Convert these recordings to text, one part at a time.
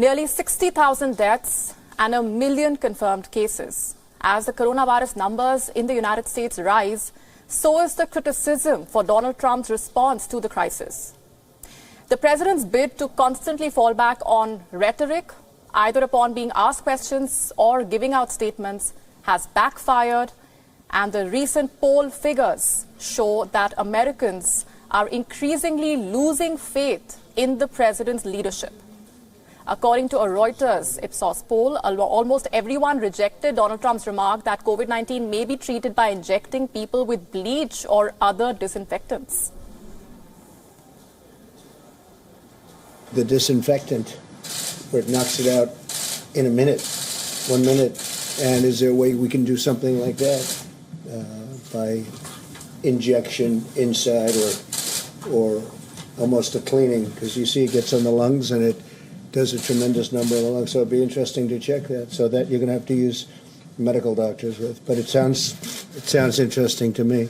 Nearly 60,000 deaths and 1 million confirmed cases. As the coronavirus numbers in the United States rise, so is the criticism for Donald Trump's response to the crisis. The president's bid to constantly fall back on rhetoric, either upon being asked questions or giving out statements, has backfired, and the recent poll figures show that Americans are increasingly losing faith in the president's leadership. According to a Reuters Ipsos poll, almost everyone rejected Donald Trump's remark that COVID-19 may be treated by injecting people with bleach or other disinfectants. The disinfectant, where it knocks it out in a minute, 1 minute, and is there a way we can do something like that by injection inside or almost a cleaning? Because you see it gets on the lungs and it does a tremendous number of the lungs, so it'd be interesting to check that. So that you're going to have to use medical doctors with, but it sounds interesting to me.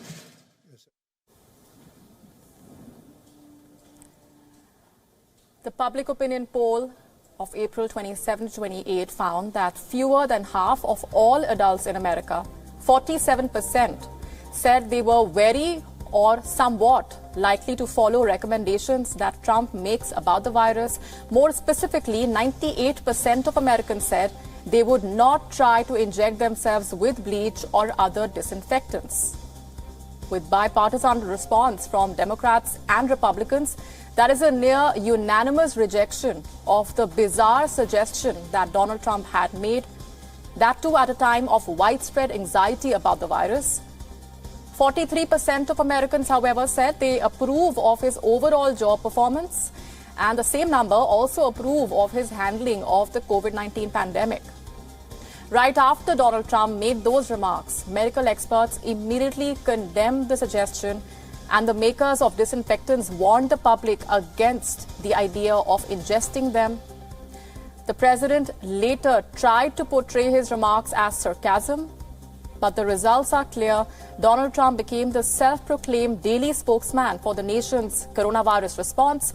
The public opinion poll of April 27-28 found that fewer than half of all adults in America, 47%, said they were very or somewhat likely to follow recommendations that Trump makes about the virus. More specifically, 98% of Americans said they would not try to inject themselves with bleach or other disinfectants. With bipartisan response from Democrats and Republicans, that is a near unanimous rejection of the bizarre suggestion that Donald Trump had made, that too at a time of widespread anxiety about the virus. 43% of Americans, however, said they approve of his overall job performance, and the same number also approve of his handling of the COVID-19 pandemic. Right after Donald Trump made those remarks, medical experts immediately condemned the suggestion, and the makers of disinfectants warned the public against the idea of ingesting them. The president later tried to portray his remarks as sarcasm, but the results are clear. Donald Trump became the self-proclaimed daily spokesman for the nation's coronavirus response,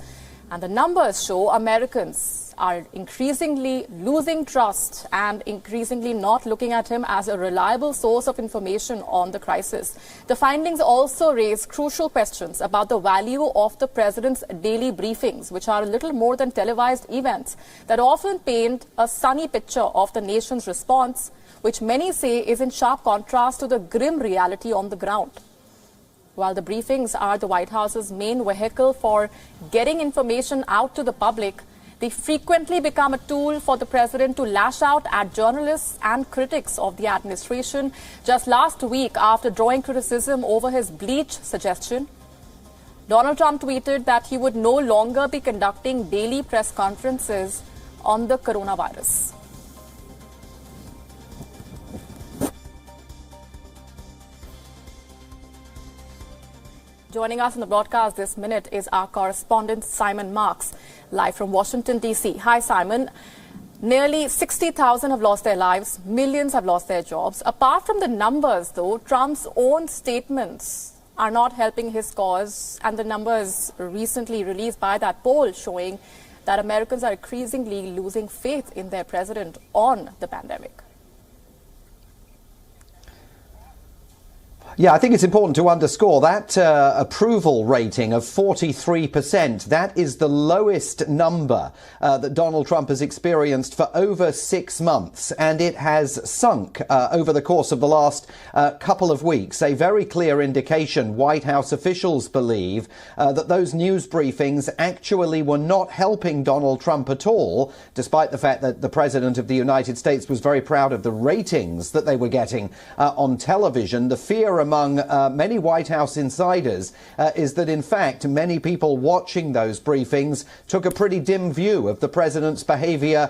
and the numbers show Americans are increasingly losing trust and increasingly not looking at him as a reliable source of information on the crisis. The findings also raise crucial questions about the value of the president's daily briefings, which are little more than televised events that often paint a sunny picture of the nation's response, which many say is in sharp contrast to the grim reality on the ground. While the briefings are the White House's main vehicle for getting information out to the public, they frequently become a tool for the president to lash out at journalists and critics of the administration. Just last week, after drawing criticism over his bleach suggestion, Donald Trump tweeted that he would no longer be conducting daily press conferences on the coronavirus. Joining us in the broadcast this minute is our correspondent Simon Marks, live from Washington, D.C. Hi, Simon. Nearly 60,000 have lost their lives. Millions have lost their jobs. Apart from the numbers, though, Trump's own statements are not helping his cause. And the numbers recently released by that poll showing that Americans are increasingly losing faith in their president on the pandemic. Yeah, I think it's important to underscore that approval rating of 43%. That is the lowest number that Donald Trump has experienced for over 6 months, and it has sunk over the course of the last couple of weeks. A very clear indication White House officials believe that those news briefings actually were not helping Donald Trump at all, despite the fact that the President of the United States was very proud of the ratings that they were getting on television. The fear among many White House insiders is that, in fact, many people watching those briefings took a pretty dim view of the president's behavior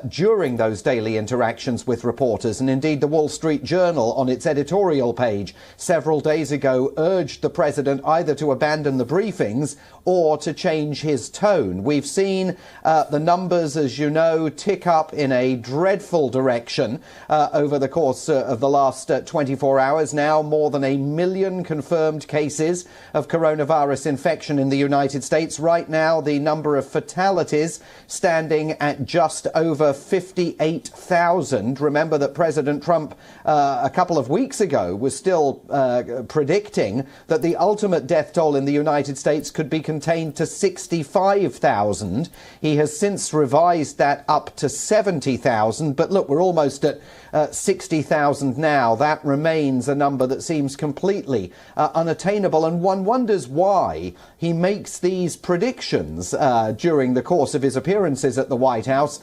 during those daily interactions with reporters. And indeed, the Wall Street Journal, on its editorial page several days ago, urged the president either to abandon the briefings or to change his tone. We've seen the numbers, as you know, tick up in a dreadful direction over the course of the last 24 hours. Now more than than 1 million confirmed cases of coronavirus infection in the United States. Right now, the number of fatalities standing at just over 58,000. Remember that President Trump a couple of weeks ago was still predicting that the ultimate death toll in the United States could be contained to 65,000. He has since revised that up to 70,000. But look, we're almost at 60,000 now. That remains a number that seems completely unattainable. And one wonders why he makes these predictions during the course of his appearances at the White House,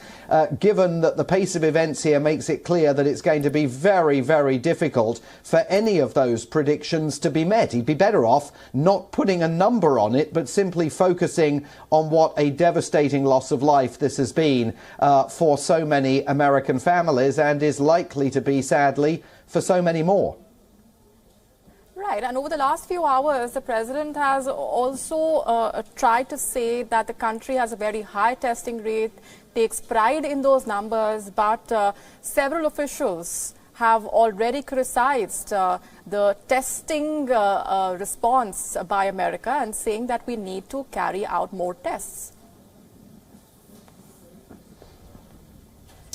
given that the pace of events here makes it clear that it's going to be very, very difficult for any of those predictions to be met. He'd be better off not putting a number on it, but simply focusing on what a devastating loss of life this has been for so many American families, and is likely to be, sadly, for so many more. Right, and over the last few hours, the president has also tried to say that the country has a very high testing rate, takes pride in those numbers, but several officials have already criticized the testing response by America and saying that we need to carry out more tests.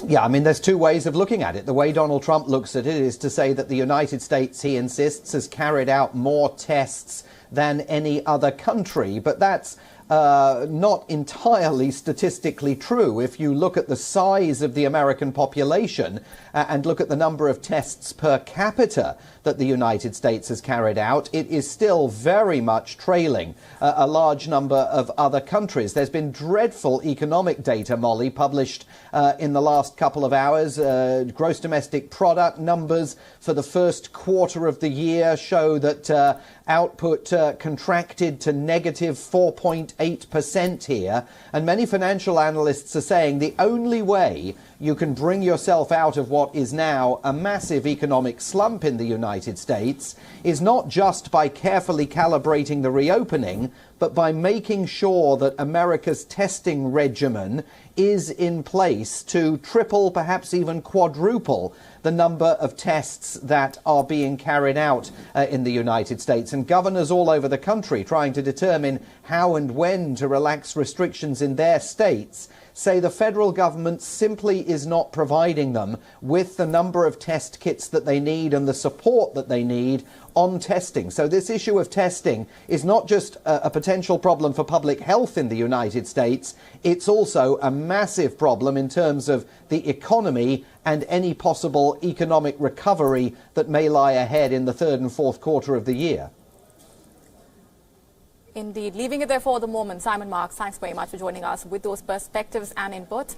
Yeah, I mean, there's two ways of looking at it. The way Donald Trump looks at it is to say that the United States, he insists, has carried out more tests than any other country. But that's not entirely statistically true. If you look at the size of the American population and look at the number of tests per capita that the United States has carried out, it is still very much trailing a large number of other countries. There's been dreadful economic data, Molly, published in the last couple of hours. Gross domestic product numbers for the first quarter of the year show that output contracted to negative 4.8% here. And many financial analysts are saying the only way you can bring yourself out of what is now a massive economic slump in the United States is not just by carefully calibrating the reopening, but by making sure that America's testing regimen is in place to triple, perhaps even quadruple the number of tests that are being carried out in the United States. And governors all over the country trying to determine how and when to relax restrictions in their states say the federal government simply is not providing them with the number of test kits that they need and the support that they need on testing. So this issue of testing is not just a potential problem for public health in the United States, it's also a massive problem in terms of the economy and any possible economic recovery that may lie ahead in the third and fourth quarter of the year. Indeed. Leaving it there for the moment. Simon Marks, thanks very much for joining us with those perspectives and inputs.